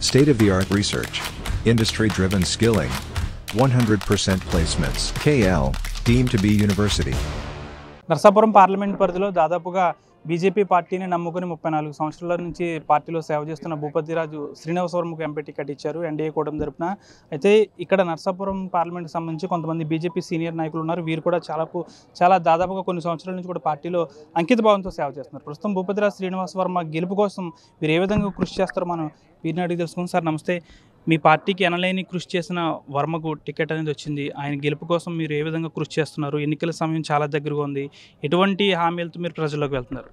State-of-the-art research. Industry-driven skilling. 100% placements. KL, deemed to be university. Narsapuram parliament పరిధిలో దాదాపుగా BJP పార్టీని నమ్ముకుని 34 సంవత్సరాల నుంచి పార్టీలో సేవ చేస్తున్న భూపతిరాజు శ్రీనివాసవర్మకు ఎంపీ టికెట్ ఇచ్చారు ఎన్డీఏ కూటమి తరపున. అయితే ఇక్కడ నర్సాపురం పార్లమెంట్కి సంబంధించి కొంతమంది బీజేపీ సీనియర్ నాయకులు ఉన్నారు. వీరు కూడా చాలా దాదాపుగా కొన్ని సంవత్సరాల నుంచి కూడా పార్టీలో అంకిత భావంతో సేవ చేస్తున్నారు. ప్రస్తుతం భూపతిరాజు శ్రీనివాసవర్మ గెలుపు కోసం వీరు ఏ విధంగా కృషి చేస్తారో మనం వీరిని అడిగి తెలుసుకుందాం. సార్ నమస్తే. మీ పార్టీకి ఎనలేని కృషి చేసిన వర్మకు టికెట్ అనేది వచ్చింది. ఆయన గెలుపు కోసం మీరు ఏ విధంగా కృషి చేస్తున్నారు? ఎన్నికల సమయం చాలా దగ్గరగా ఉంది. ఎటువంటి హామీలతో మీరు ప్రజల్లోకి వెళ్తున్నారు?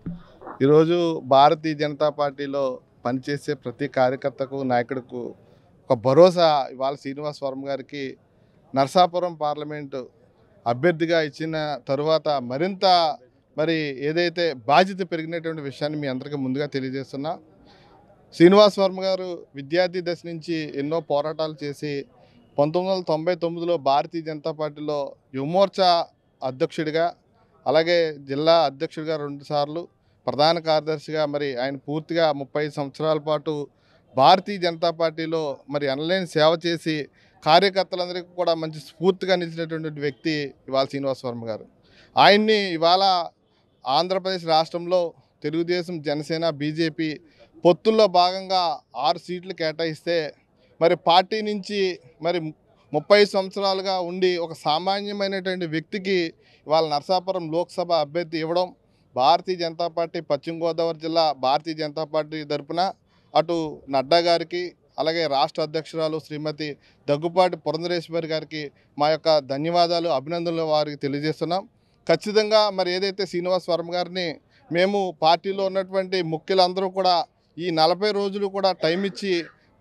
ఈరోజు భారతీయ జనతా పార్టీలో పనిచేసే ప్రతి కార్యకర్తకు నాయకుడికి ఒక భరోసా ఇవాళ శ్రీనివాసవర్మ గారికి నర్సాపురం పార్లమెంటు అభ్యర్థిగా ఇచ్చిన తరువాత మరింత ఏదైతే బాధ్యత పెరిగినటువంటి విషయాన్ని మీ అందరికీ ముందుగా తెలియజేస్తున్నా. శ్రీనివాసవర్మ గారు విద్యార్థి దశ నుంచి ఎన్నో పోరాటాలు చేసి 1999లో భారతీయ జనతా పార్టీలో యువమోర్చా అధ్యక్షుడిగా, అలాగే జిల్లా అధ్యక్షుడిగా 2 సార్లు, ప్రధాన కార్యదర్శిగా ఆయన పూర్తిగా 35 సంవత్సరాల పాటు భారతీయ జనతా పార్టీలో అనలేని సేవ చేసి కార్యకర్తలందరికీ కూడా మంచి స్ఫూర్తిగా నిలిచినటువంటి వ్యక్తి ఇవాళ శ్రీనివాసవర్మ గారు. ఆయన్ని ఇవాళ ఆంధ్రప్రదేశ్ రాష్ట్రంలో తెలుగుదేశం, జనసేన, బీజేపీ పొత్తుల్లో భాగంగా 6 సీట్లు కేటాయిస్తే పార్టీ నుంచి 30 సంవత్సరాలుగా ఉండి ఒక సామాన్యమైనటువంటి వ్యక్తికి ఇవాళ నర్సాపురం లోక్సభ అభ్యర్థి ఇవ్వడం భారతీయ జనతా పార్టీ పశ్చిమ గోదావరి జిల్లా భారతీయ జనతా పార్టీ తరపున అటు నడ్డా గారికి, అలాగే రాష్ట్ర అధ్యక్షురాలు శ్రీమతి దగ్గుపాటి పురంధరేశ్వరి గారికి మా యొక్క ధన్యవాదాలు, అభినందనలు వారికి తెలియజేస్తున్నాం. ఖచ్చితంగా ఏదైతే శ్రీనివాసవర్మ గారిని మేము పార్టీలో ఉన్నటువంటి ముఖ్యులందరూ కూడా ఈ 40 రోజులు కూడా టైం ఇచ్చి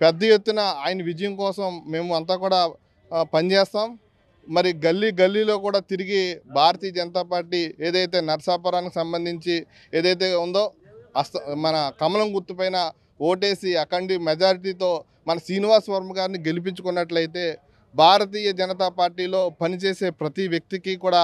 పెద్ద ఎత్తున ఆయన విజయం కోసం మేము అంతా కూడా పనిచేస్తాం. గల్లీలో కూడా తిరిగి భారతీయ జనతా పార్టీ ఏదైతే నర్సాపురానికి సంబంధించి ఏదైతే ఉందో మన కమలం గుర్తుపైన ఓటేసి అఖండ మెజారిటీతో మన శ్రీనివాసవర్మ గారిని గెలిపించుకున్నట్లయితే భారతీయ జనతా పార్టీలో పనిచేసే ప్రతి వ్యక్తికి కూడా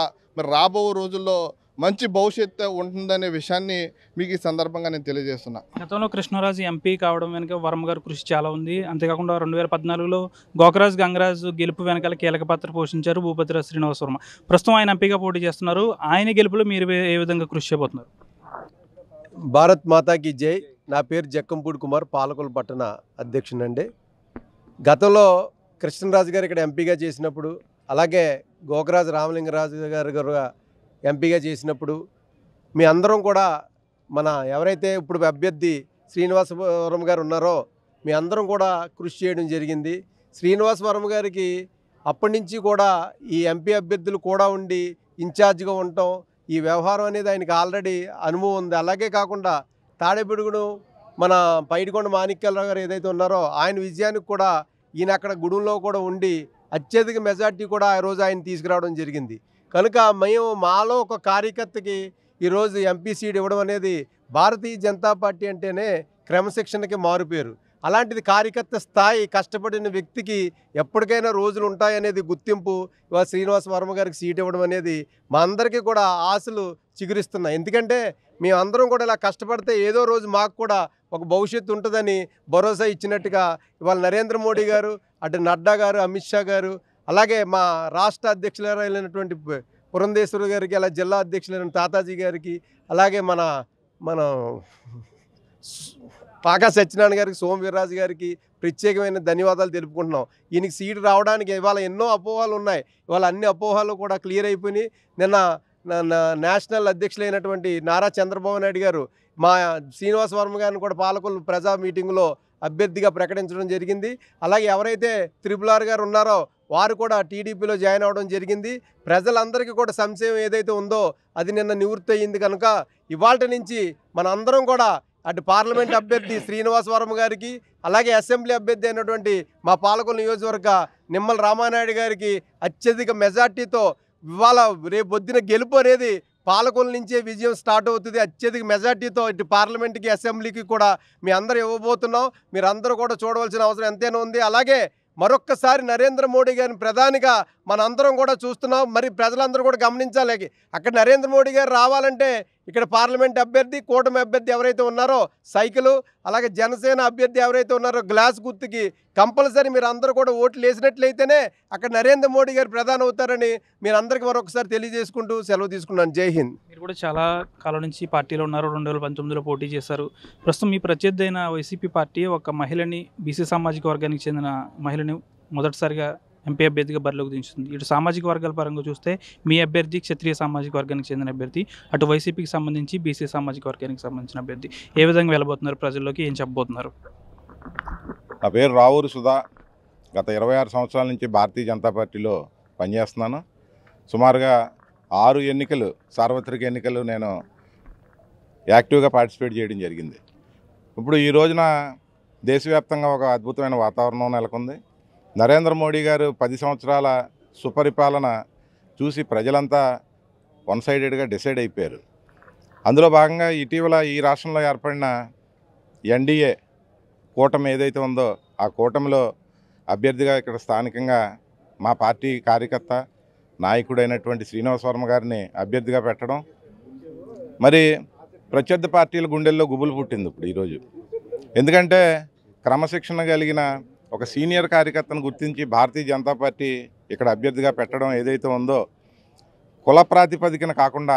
రాబో రోజుల్లో మంచి భవిష్యత్తు ఉంటుందనే విషయాన్ని మీకు ఈ సందర్భంగా నేను తెలియజేస్తున్నా. గతంలో కృష్ణరాజు ఎంపీ కావడం వెనుక వర్మ గారి కృషి చాలా ఉంది. అంతేకాకుండా 2014లో గోకరాజు గంగరాజు గెలుపు వెనకాల కీలక పాత్ర పోషించారు భూపతిరాజు శ్రీనివాసవర్మ. ప్రస్తుతం ఆయన ఎంపీగా పోటీ చేస్తున్నారు. ఆయన గెలుపులో మీరు ఏ విధంగా కృషి చేయబోతున్నారు? భారత్ మాతాకి జై. నా పేరు జక్కంపూడి కుమార్, పాలకొల్లు పట్టణ అధ్యక్షునండి. గతంలో కృష్ణరాజు గారు ఇక్కడ ఎంపీగా చేసినప్పుడు, అలాగే గోకరాజు రామలింగరాజు గారు ఎంపీగా చేసినప్పుడు మీ అందరం కూడా ఎవరైతే ఇప్పుడు అభ్యర్థి శ్రీనివాసవర్మ గారు ఉన్నారో మీ అందరం కూడా కృషి చేయడం జరిగింది. శ్రీనివాసవర్మ గారికి అప్పటి నుంచి కూడా ఈ ఎంపీ అభ్యర్థులు కూడా ఉండి ఇన్ఛార్జ్గా ఉండటం, ఈ వ్యవహారం అనేది ఆయనకి ఆల్రెడీ అనుభవం ఉంది. అలాగే కాకుండా తాడేపొడుగును మన పైడికొండ మాణిక్యాలరావు గారు ఏదైతే ఉన్నారో ఆయన విజయానికి కూడా ఈయన అక్కడ గుడుంలో కూడా ఉండి అత్యధిక మెజార్టీ కూడా ఆ రోజు ఆయన తీసుకురావడం జరిగింది. కనుక మేము మాలో ఒక కార్యకర్తకి ఈరోజు ఎంపీ సీట్ ఇవ్వడం అనేది భారతీయ జనతా పార్టీ అంటేనే క్రమశిక్షణకి మారుపేరు. అలాంటిది కార్యకర్త స్థాయి కష్టపడిన వ్యక్తికి ఎప్పటికైనా రోజులు ఉంటాయనేది గుర్తింపు ఇవాళ శ్రీనివాసవర్మ గారికి సీట్ ఇవ్వడం అనేది మా అందరికీ కూడా ఆశలు చిగురిస్తున్నాయి. ఎందుకంటే మేమందరం కూడా ఇలా కష్టపడితే ఏదో రోజు మాకు కూడా ఒక భవిష్యత్తు ఉంటుందని భరోసా ఇచ్చినట్టుగా ఇవాళ నరేంద్ర మోడీ గారు, అటు నడ్డా గారు, అమిత్ షా గారు, అలాగే మా రాష్ట్ర అధ్యక్షులైనటువంటి పురంధేశ్వరి గారికి, అలా జిల్లా అధ్యక్షులైన తాతాజీ గారికి, అలాగే మన పాకా సత్యనారాయణ గారికి, సోమవీర్రాజు గారికి ప్రత్యేకమైన ధన్యవాదాలు తెలుపుకుంటున్నాం. ఈయనకి సీటు రావడానికి ఇవాళ ఎన్నో అపోహలు ఉన్నాయి. ఇవాళ అన్ని అపోహలు కూడా క్లియర్ అయిపోయినాయి. నిన్న నేషనల్ అధ్యక్షులైనటువంటి నారా చంద్రబాబు నాయుడు గారు మా శ్రీనివాసవర్మ గారిని కూడా పాలకొల్లు ప్రజా మీటింగ్లో అభ్యర్థిగా ప్రకటించడం జరిగింది. అలాగే ఎవరైతే RRR గారు ఉన్నారో వారు కూడా టీడీపీలో జాయిన్ అవ్వడం జరిగింది. ప్రజలందరికీ కూడా సంశయం ఏదైతే ఉందో అది నిన్న నివృత్తి అయ్యింది. కనుక ఇవాళ నుంచి మనందరం కూడా అటు పార్లమెంట్ అభ్యర్థి శ్రీనివాసవర్మ గారికి, అలాగే అసెంబ్లీ అభ్యర్థి అయినటువంటి మా పాలకొల్లు నియోజకవర్గ నిమ్మల రామానాయుడు గారికి అత్యధిక మెజార్టీతో ఇవాళ రేపొద్దున గెలుపు అనేది పాలకొల్లు నుంచే విజయం స్టార్ట్ అవుతుంది. అత్యధిక మెజార్టీతో ఇటు పార్లమెంట్కి, అసెంబ్లీకి కూడా మీ అందరూ ఇవ్వబోతున్నాం. మీరందరూ కూడా చూడవలసిన అవసరం ఎంతైనా ఉంది. అలాగే మరొక్కసారి నరేంద్ర మోడీ గారిని ప్రధానిగా మనందరం కూడా చూస్తున్నాం. ప్రజలందరూ కూడా గమనించాలి. అక్కడ నరేంద్ర మోడీ గారు రావాలంటే ఇక్కడ పార్లమెంట్ అభ్యర్థి కూటమి అభ్యర్థి ఎవరైతే ఉన్నారో సైకిలు, అలాగే జనసేన అభ్యర్థి ఎవరైతే ఉన్నారో గ్లాస్ గుర్తుకి కంపల్సరీ మీరు అందరూ కూడా ఓట్లు వేసినట్లయితేనే అక్కడ నరేంద్ర మోడీ గారు ప్రధాని అవుతారని మీరు అందరికీ మరొకసారి తెలియజేసుకుంటూ సెలవు తీసుకున్నాను. జై హింద్. మీరు కూడా చాలా కాలం నుంచి పార్టీలో ఉన్నారు. 2019లో పోటీ చేశారు. ప్రస్తుతం మీ ప్రత్యర్థి అయిన వైసీపీ పార్టీ ఒక మహిళని, బీసీ సామాజిక వర్గానికి చెందిన మహిళని మొదటిసారిగా ఎంపీ అభ్యర్థిగా బరిలోకి దించుతుంది. ఇటు సామాజిక వర్గాల పరంగా చూస్తే మీ అభ్యర్థి క్షత్రియ సామాజిక వర్గానికి చెందిన అభ్యర్థి, అటు వైసీపీకి సంబంధించి బీసీ సామాజిక వర్గానికి సంబంధించిన అభ్యర్థి. ఏ విధంగా వెళ్ళబోతున్నారు ప్రజల్లోకి, ఏం చెప్పబోతున్నారు? నా పేరు రావూరు సుధా. గత 26 సంవత్సరాల నుంచి భారతీయ జనతా పార్టీలో పనిచేస్తున్నాను. సుమారుగా 6 ఎన్నికలు, సార్వత్రిక ఎన్నికలు నేను యాక్టివ్గా పార్టిసిపేట్ చేయడం జరిగింది. ఇప్పుడు ఈ రోజున దేశవ్యాప్తంగా ఒక అద్భుతమైన వాతావరణం నెలకొంది. నరేంద్ర మోడీ గారు 10 సంవత్సరాల సుపరిపాలన చూసి ప్రజలంతా వన్ సైడెడ్గా డిసైడ్ అయిపోయారు. అందులో భాగంగా ఇటీవల ఈ రాష్ట్రంలో ఏర్పడిన ఎన్డీఏ కూటమి ఏదైతే ఉందో ఆ కూటమిలో అభ్యర్థిగా ఇక్కడ స్థానికంగా మా పార్టీ కార్యకర్త నాయకుడైనటువంటి శ్రీనివాస్ వర్మ గారిని అభ్యర్థిగా పెట్టడం మరి ప్రత్యర్థి పార్టీల గుండెల్లో గుబులు పుట్టింది ఇప్పుడు ఈరోజు. ఎందుకంటే క్రమశిక్షణ కలిగిన ఒక సీనియర్ కార్యకర్తను గుర్తించి భారతీయ జనతా పార్టీ ఇక్కడ అభ్యర్థిగా పెట్టడం ఏదైతే ఉందో కుల ప్రాతిపదికన కాకుండా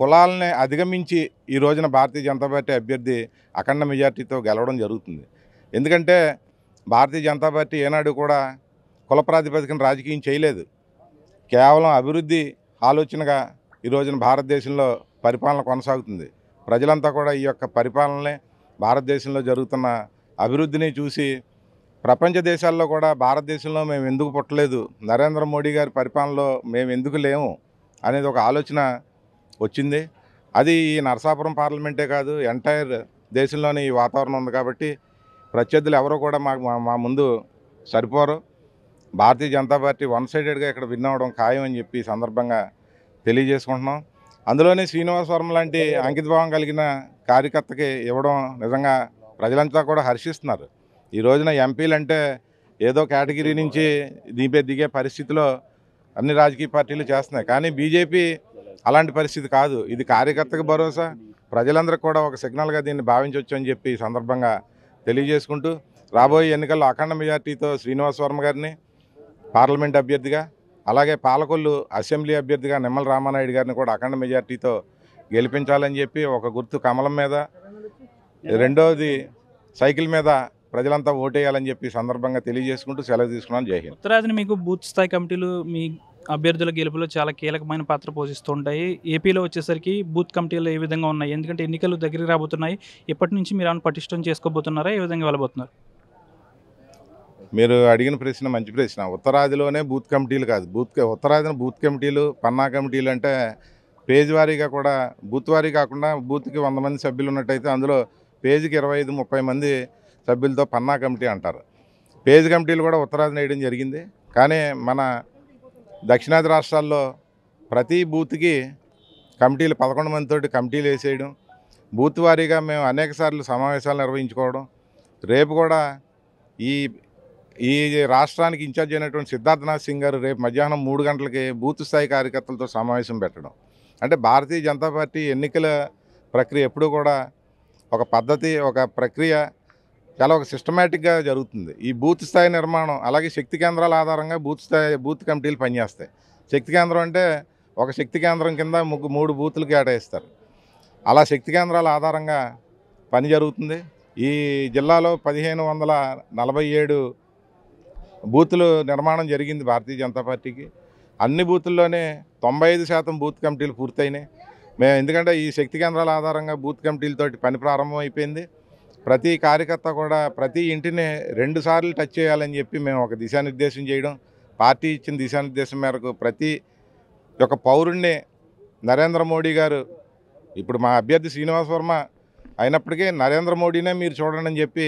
కులాలని అధిగమించి ఈ రోజున భారతీయ జనతా పార్టీ అభ్యర్థి అఖండ మెజార్టీతో గెలవడం జరుగుతుంది. ఎందుకంటే భారతీయ జనతా పార్టీ ఏనాడు కూడా కుల ప్రాతిపదికన రాజకీయం చేయలేదు. కేవలం అభివృద్ధి ఆలోచనగా ఈ రోజున భారతదేశంలో పరిపాలన కొనసాగుతుంది. ప్రజలంతా కూడా ఈ యొక్క పరిపాలనలే, భారతదేశంలో జరుగుతున్న అభివృద్ధిని చూసి ప్రపంచ దేశాల్లో కూడా భారతదేశంలో మేము ఎందుకు పుట్టలేదు, నరేంద్ర మోడీ గారి పరిపాలనలో మేము ఎందుకు లేము అనేది ఒక ఆలోచన వచ్చింది. అది ఈ నరసాపురం పార్లమెంటే కాదు, ఎంటైర్ దేశంలోనే ఈ వాతావరణం ఉంది. కాబట్టి ప్రత్యర్థులు ఎవరో కూడా మా ముందు సరిపోరు. భారతీయ జనతా పార్టీ వన్ సైడెడ్గా ఇక్కడ విన్ అవ్వడం ఖాయం అని చెప్పి ఈ సందర్భంగా తెలియజేసుకుంటున్నాం. అందులోనే శ్రీనివాస్ వర్మ లాంటి అంకితభావం కలిగిన కార్యకర్తకి ఇవ్వడం నిజంగా ప్రజలంతా కూడా హర్షిస్తున్నారు. ఈ రోజున ఎంపీలు అంటే ఏదో కేటగిరీ నుంచి దిగే పరిస్థితిలో అన్ని రాజకీయ పార్టీలు చేస్తున్నాయి. కానీ బీజేపీ అలాంటి పరిస్థితి కాదు. ఇది కార్యకర్తకు భరోసా, ప్రజలందరికీ కూడా ఒక సిగ్నల్గా దీన్ని భావించవచ్చు అని చెప్పి ఈ సందర్భంగా తెలియజేసుకుంటూ రాబోయే ఎన్నికల్లో అఖండ మెజార్టీతో శ్రీనివాస్ వర్మ గారిని పార్లమెంట్ అభ్యర్థిగా, అలాగే పాలకొల్లు అసెంబ్లీ అభ్యర్థిగా నిమ్మల రామానాయుడు గారిని కూడా అఖండ మెజార్టీతో గెలిపించాలని చెప్పి ఒక గుర్తు కమలం మీద, రెండోది సైకిల్ మీద ప్రజలంతా ఓటేయాలని చెప్పి సందర్భంగా తెలియజేసుకుంటూ సెలవు తీసుకున్నాను. జై హింద్. ఉత్తరాదిని మీకు బూత్ స్థాయి కమిటీలు మీ అభ్యర్థుల గెలుపులో చాలా కీలకమైన పాత్ర పోషిస్తూ ఉంటాయి. ఏపీలో వచ్చేసరికి బూత్ కమిటీలు ఏ విధంగా ఉన్నాయి? ఎందుకంటే ఎన్నికలు దగ్గరికి రాబోతున్నాయి. ఎప్పటి నుంచి మీరు ఏమైనా పటిష్టం చేసుకోబోతున్నారా? ఏ విధంగా వెళ్ళబోతున్నారు? మీరు అడిగిన ప్రశ్న మంచి ప్రశ్న. ఉత్తరాదిలోనే బూత్ కమిటీలు కాదు, ఉత్తరాదిన బూత్ కమిటీలు, పన్నా కమిటీలు అంటే పేజ్ వారీగా కూడా బూత్ వారీ కాకుండా బూత్కి 100 మంది సభ్యులు ఉన్నట్టయితే అందులో పేజీకి 25-30 మంది సభ్యులతో పన్నా కమిటీ అంటారు. పేజ్ కమిటీలు కూడా ఉత్తరాదిన వేయడం జరిగింది. కానీ మన దక్షిణాది రాష్ట్రాల్లో ప్రతి బూత్కి కమిటీలు 11 మందితోటి కమిటీలు వేసేయడం, బూత్ వారీగా మేము అనేక సార్లు సమావేశాలు నిర్వహించుకోవడం. రేపు కూడా ఈ రాష్ట్రానికి ఇన్ఛార్జ్ అయినటువంటి సిద్ధార్థనాథ్ సింగ్ గారు రేపు మధ్యాహ్నం 3 గంటలకి బూత్ స్థాయి కార్యకర్తలతో సమావేశం పెట్టడం. అంటే భారతీయ జనతా పార్టీ ఎన్నికల ప్రక్రియ ఎప్పుడూ కూడా ఒక పద్ధతి, ఒక ప్రక్రియ చాలా ఒక సిస్టమేటిక్గా జరుగుతుంది. ఈ బూత్ స్థాయి నిర్మాణం, అలాగే శక్తి కేంద్రాల ఆధారంగా బూత్ కమిటీలు పనిచేస్తాయి. శక్తి కేంద్రం అంటే ఒక శక్తి కేంద్రం కింద 3 బూతులు కేటాయిస్తారు. అలా శక్తి కేంద్రాల ఆధారంగా పని జరుగుతుంది. ఈ జిల్లాలో 1547 బూతులు నిర్మాణం జరిగింది భారతీయ జనతా పార్టీకి. అన్ని బూతుల్లోనే 95% బూత్ కమిటీలు పూర్తయినాయి. ఎందుకంటే ఈ శక్తి కేంద్రాల ఆధారంగా బూత్ కమిటీలతోటి పని ప్రారంభం అయిపోయింది. ప్రతి కార్యకర్త కూడా ప్రతి ఇంటిని 2 సార్లు టచ్ చేయాలని చెప్పి మేము ఒక దిశానిర్దేశం చేయడం, పార్టీ ఇచ్చిన దిశానిర్దేశం మేరకు ప్రతి ఒక్క పౌరుణ్ణి నరేంద్ర మోడీ గారు, ఇప్పుడు మా అభ్యర్థి శ్రీనివాస్ వర్మ అయినప్పటికీ నరేంద్ర మోడీనే మీరు చూడండి అని చెప్పి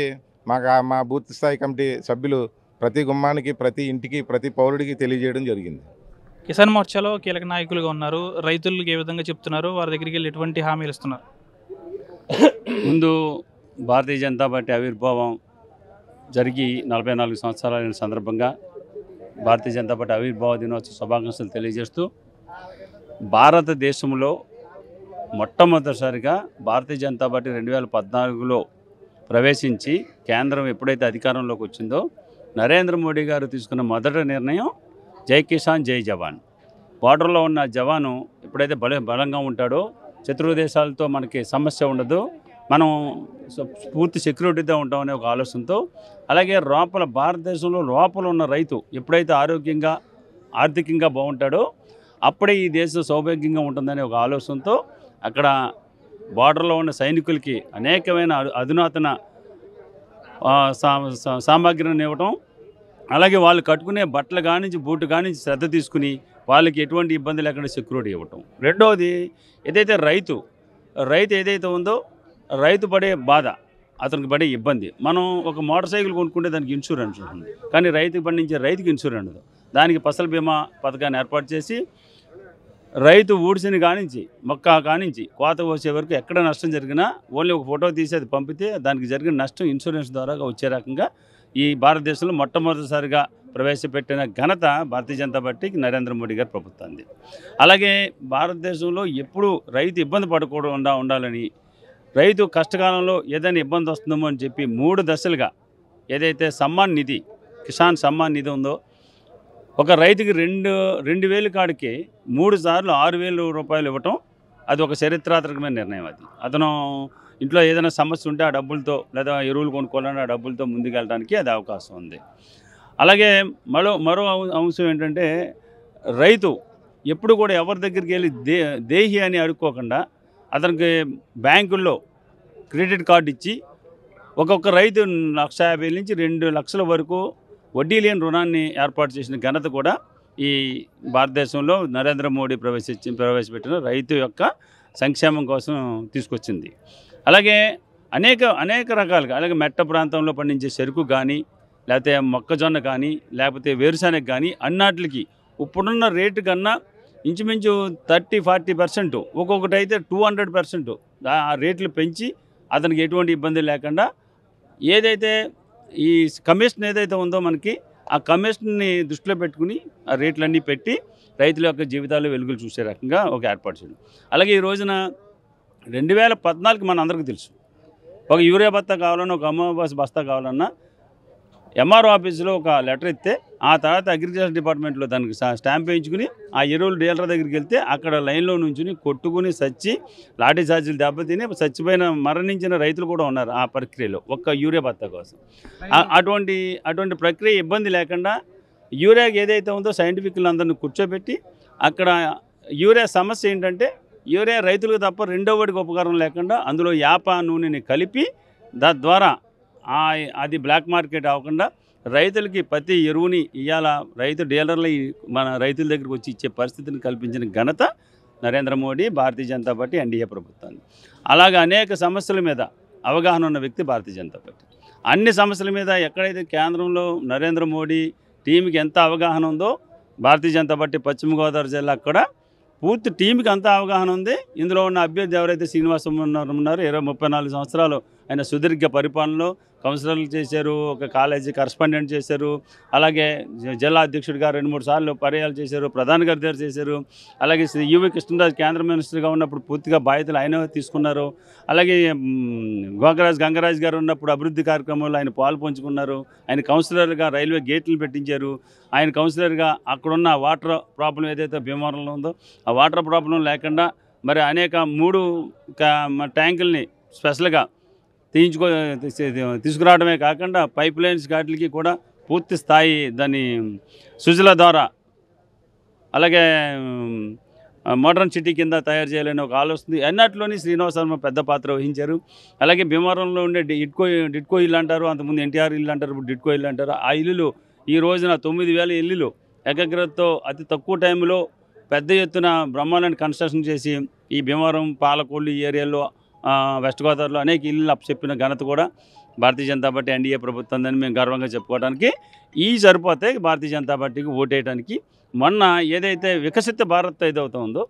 మా బూత్ స్థాయి కమిటీ సభ్యులు ప్రతి గుమ్మానికి, ప్రతి ఇంటికి, ప్రతి పౌరుడికి తెలియజేయడం జరిగింది. కిసాన్ మోర్చాలో కీలక నాయకులుగా ఉన్నారు. రైతులకు ఏ విధంగా చెప్తున్నారు? వారి దగ్గరికి వెళ్ళి ఎటువంటి హామీలు ఇస్తున్నారు? ముందు భారతీయ జనతా పార్టీ ఆవిర్భావం జరిగి 44 సంవత్సరాలైన సందర్భంగా భారతీయ జనతా పార్టీ ఆవిర్భావ దినోత్సవ శుభాకాంక్షలు తెలియజేస్తూ, భారతదేశంలో మొట్టమొదటిసారిగా భారతీయ జనతా పార్టీ 2014లో ప్రవేశించి కేంద్రం ఎప్పుడైతే అధికారంలోకి వచ్చిందో నరేంద్ర మోడీ గారు తీసుకున్న మొదటి నిర్ణయం జై కిసాన్ జై జవాన్. బార్డర్లో ఉన్న జవాను ఎప్పుడైతే బలంగా ఉంటాడో శత్రు దేశాలతో మనకి సమస్య ఉండదు, మనం పూర్తి సెక్యూరిటీతో ఉంటామనే ఒక ఆలోచనతో, అలాగే భారతదేశంలో లోపల ఉన్న రైతు ఎప్పుడైతే ఆరోగ్యంగా ఆర్థికంగా బాగుంటాడో అప్పుడే ఈ దేశం సౌభాగ్యంగా ఉంటుందనే ఒక ఆలోచనతో అక్కడ బార్డర్లో ఉన్న సైనికులకి అనేకమైన అధునాతన సామాగ్రిని ఇవ్వటం, అలాగే వాళ్ళు కట్టుకునే బట్టలు కానించి బూటు కానించి శ్రద్ధ తీసుకుని వాళ్ళకి ఎటువంటి ఇబ్బంది లేకుండా సెక్యూరిటీ ఇవ్వటం. రెండవది ఏదైతే రైతు ఏదైతే ఉందో రైతు పడే బాధ, అతనికి పడే ఇబ్బంది, మనం ఒక మోటార్ సైకిల్ కొనుక్కుంటే దానికి ఇన్సూరెన్స్ ఉంటుంది, కానీ రైతుకి పండించే రైతుకి ఇన్సూరెన్స్ ఉండదు. దానికి ఫసల్ బీమా పథకాన్ని ఏర్పాటు చేసి రైతు ఊడిసిని కానించి మొక్క కానించి కోత కోసే వరకు ఎక్కడ నష్టం జరిగినా ఓన్లీ ఒక ఫోటో తీసి అది పంపితే దానికి జరిగిన నష్టం ఇన్సూరెన్స్ ద్వారా వచ్చే రకంగా ఈ భారతదేశంలో మొట్టమొదటిసారిగా ప్రవేశపెట్టిన ఘనత భారతీయ జనతా పార్టీకి నరేంద్ర మోడీ గారి ప్రభుత్వాన్ని. అలాగే భారతదేశంలో ఎప్పుడు రైతు ఇబ్బంది పడకుండా ఉండాలని, రైతు కష్టకాలంలో ఏదైనా ఇబ్బంది వస్తుందేమో అని చెప్పి 3 దశలుగా ఏదైతే సమ్మాన్ నిధి, కిసాన్ సమ్మాన్ నిధి ఉందో, ఒక రైతుకి 2,000 కాడికి 3 సార్లు 6,000 రూపాయలు ఇవ్వటం, అది ఒక చరిత్రాత్మకమైన నిర్ణయం. అది అతను ఇంట్లో ఏదైనా సమస్య ఉంటే ఆ డబ్బులతో, లేదా ఎరువులు కొనుక్కోవాలని ఆ డబ్బులతో ముందుకెళ్ళడానికి అది అవకాశం ఉంది. అలాగే మరో అంశం ఏంటంటే, రైతు ఎప్పుడు కూడా ఎవరి దగ్గరికి వెళ్ళి దేహి అని అడుక్కోకుండా అతనికి బ్యాంకుల్లో క్రెడిట్ కార్డు ఇచ్చి ఒక్కొక్క రైతు 1,50,000 నుంచి 2 లక్షల వరకు వడ్డీ లేని రుణాన్ని ఏర్పాటు చేసిన ఘనత కూడా ఈ భారతదేశంలో నరేంద్ర మోడీ ప్రవేశపెట్టిన రైతు యొక్క సంక్షేమం కోసం తీసుకొచ్చింది. అలాగే అనేక రకాలుగా, అలాగే మెట్ట ప్రాంతంలో పండించే చెరుకు కానీ, లేకపోతే మొక్కజొన్న కానీ, లేకపోతే వేరుశనగ కానీ, అన్నిటికి ఇప్పుడున్న రేటు కన్నా ఇంచుమించు 30-40%, ఒక్కొక్కటి అయితే 200% ఆ రేట్లు పెంచి అతనికి ఎటువంటి ఇబ్బంది లేకుండా, ఏదైతే ఈ కమిషన్ ఏదైతే ఉందో మనకి, ఆ కమిషన్ని దృష్టిలో పెట్టుకుని ఆ రేట్లన్నీ పెట్టి రైతుల యొక్క జీవితాల్లో వెలుగులు చూసే రకంగా ఒక ఏర్పాటు చేయడం. అలాగే ఈ రోజున 2014 మన అందరికీ తెలుసు, ఒక యూరియా బస్తా కావాలన్నా, ఒక అమ్మవాస్ బస్తా కావాలన్నా ఎంఆర్ఓ ఆఫీసులో ఒక లెటర్ ఇస్తే, ఆ తర్వాత అగ్రికల్చర్ డిపార్ట్మెంట్లో దానికి స్టాంప్ వేయించుకుని ఆ ఎరువులు డీలర్ దగ్గరికి వెళ్తే అక్కడ లైన్లో నుంచుని కొట్టుకుని చచ్చి లాఠీ ఛార్జీలు దెబ్బతిని మరణించిన రైతులు కూడా ఉన్నారు ఆ ప్రక్రియలో, ఒక్క యూరియా బత్తా కోసం. అటువంటి ప్రక్రియ ఇబ్బంది లేకుండా యూరియాకి ఏదైతే ఉందో సైంటిఫిక్లు అందరిని కూర్చోబెట్టి, అక్కడ యూరియా సమస్య ఏంటంటే, యూరియా రైతులకు తప్ప రెండో వాడికి ఉపకారం లేకుండా అందులో యాప నూనెని కలిపి తద్వారా అది బ్లాక్ మార్కెట్ అవ్వకుండా రైతులకి ప్రతి ఎరువుని ఇవాళ రైతు డీలర్లు మన రైతుల దగ్గరికి వచ్చి ఇచ్చే పరిస్థితిని కల్పించిన ఘనత నరేంద్ర మోడీ, భారతీయ జనతా పార్టీ, ఎన్డీఏ ప్రభుత్వాన్ని. అలాగే అనేక సమస్యల మీద అవగాహన ఉన్న వ్యక్తి భారతీయ జనతా పార్టీ. అన్ని సమస్యల మీద ఎక్కడైతే కేంద్రంలో నరేంద్ర మోడీ టీంకి ఎంత అవగాహన ఉందో, భారతీయ జనతా పార్టీ పశ్చిమ గోదావరి జిల్లా కూడా పూర్తి టీంకి అంత అవగాహన ఉంది. ఇందులో ఉన్న అభ్యర్థి ఎవరైతే శ్రీనివాసం ఉన్నారో 34 సంవత్సరాలు ఆయన సుదీర్ఘ పరిపాలనలో కౌన్సిలర్లు చేశారు, ఒక కాలేజీ కరస్పాండెంట్ చేశారు, అలాగే జిల్లా అధ్యక్షుడిగా 2-3 సార్లు పర్యాలు చేశారు, ప్రధాన కార్యదర్శి చేశారు. అలాగే యువి కృష్ణరాజు కేంద్ర మినిస్టర్గా ఉన్నప్పుడు పూర్తిగా బాధ్యతలు ఆయన తీసుకున్నారు. అలాగే గంగరాజ్ గారు ఉన్నప్పుడు అభివృద్ధి కార్యక్రమంలో ఆయన పాలు పంచుకున్నారు. ఆయన కౌన్సిలర్గా రైల్వే గేట్లు పెట్టించారు. ఆయన కౌన్సిలర్గా అక్కడున్న వాటర్ ప్రాబ్లం ఏదైతే భీమవరంలో ఉందో ఆ వాటర్ ప్రాబ్లం లేకుండా మరి అనేక 3 ట్యాంకుల్ని స్పెషల్గా తీసుకురావడమే కాకుండా పైప్ లైన్స్ వాటికి కూడా పూర్తి స్థాయి దాన్ని సుజల ద్వారా, అలాగే మోడర్న్ సిటీ కింద తయారు చేయాలని ఒక ఆలోచన, అన్నట్లోని శ్రీనివాస వర్మ పెద్ద పాత్ర వహించారు. అలాగే భీమవరంలో ఉండే డిట్కో ఇల్లు అంటారు, అంతకుముందు ఎన్టీఆర్ ఇల్లు అంటారు, ఇప్పుడు డిట్కో ఇల్లు అంటారు. ఆ ఇల్లులు ఈ రోజున 9,000 ఇల్లులు ఏకాగ్రతతో అతి తక్కువ టైంలో పెద్ద ఎత్తున బ్రహ్మాండాన్ని కన్స్ట్రక్షన్ చేసి ఈ భీమవరం, పాలకొల్లు ఈ ఏరియాలో, వెస్ట్ గోదావరిలో అనేక ఇల్లు అప్పచెప్పిన ఘనత కూడా భారతీయ జనతా పార్టీ, ఎన్డీఏ ప్రభుత్వం అని మేము గర్వంగా చెప్పుకోవడానికి సరిపోతే భారతీయ జనతా పార్టీకి ఓటేయడానికి. మొన్న ఏదైతే వికసిత భారత్ ఏదవుతుందో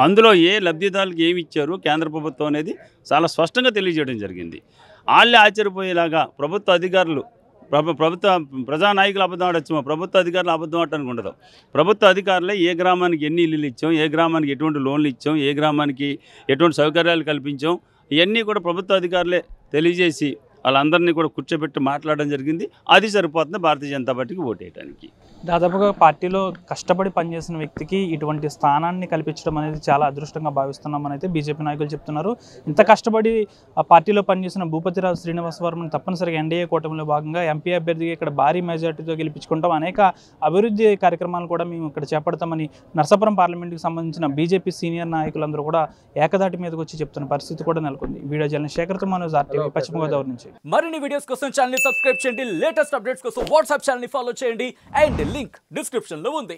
అందులో ఏ లబ్ధిదారులకు ఏమి ఇచ్చారు కేంద్ర ప్రభుత్వం అనేది చాలా స్పష్టంగా తెలియజేయడం జరిగింది. వాళ్ళే ఆశ్చర్యపోయేలాగా ప్రభుత్వ అధికారులు ప్రభుత్వ ప్రజానాయకులు అబద్ధం ఆడొచ్చు, ప్రభుత్వ అధికారులు అబద్ధం ఆడటానికి ఉండదు. ప్రభుత్వ అధికారులే ఏ గ్రామానికి ఎన్ని ఇల్లులు ఇచ్చాం, ఏ గ్రామానికి ఎటువంటి లోన్లు ఇచ్చాం, ఏ గ్రామానికి ఎటువంటి సౌకర్యాలు కల్పించాం, ఇవన్నీ కూడా ప్రభుత్వ అధికారులే తెలియజేసి వాళ్ళందరినీ కూడా కూర్చోబెట్టి మాట్లాడడం జరిగింది. అది సరిపోతుంది భారతీయ జనతా పార్టీకి ఓటేయడానికి. దాదాపుగా పార్టీలో కష్టపడి పనిచేసిన వ్యక్తికి ఇటువంటి స్థానాన్ని కల్పించడం అనేది చాలా అదృష్టంగా భావిస్తున్నామని అయితే బీజేపీ నాయకులు చెప్తున్నారు. ఇంత కష్టపడి ఆ పార్టీలో పనిచేసిన భూపతిరాజు శ్రీనివాసవర్మని తప్పనిసరిగా ఎన్డీఏ కూటమిలో భాగంగా ఎంపీ అభ్యర్థిగా ఇక్కడ భారీ మెజార్టీతో గెలిపించుకుంటాం, అనేక అభివృద్ధి కార్యక్రమాలు కూడా మేము ఇక్కడ చేపడతామని నర్సాపురం పార్లమెంటుకి సంబంధించిన బీజేపీ సీనియర్ నాయకులందరూ కూడా ఏకదాటి మీదకి వచ్చి చెప్తున్న పరిస్థితి కూడా నెలకొంది. వీడియో జర్నలిస్ట్ శేఖర్తో మనోజ్, RTV, పశ్చిమ గోదావరి నుంచి. మరిన్ని వీడియోస్ కోసం ఛానల్ ని సబ్స్క్రైబ్ చేయండి, లేటెస్ట్ అప్డేట్స్ కోసం వాట్సాప్ ఛానల్ ని ఫాలో చేయండి అండ్ లింక్ డిస్క్రిప్షన్ లో ఉంది.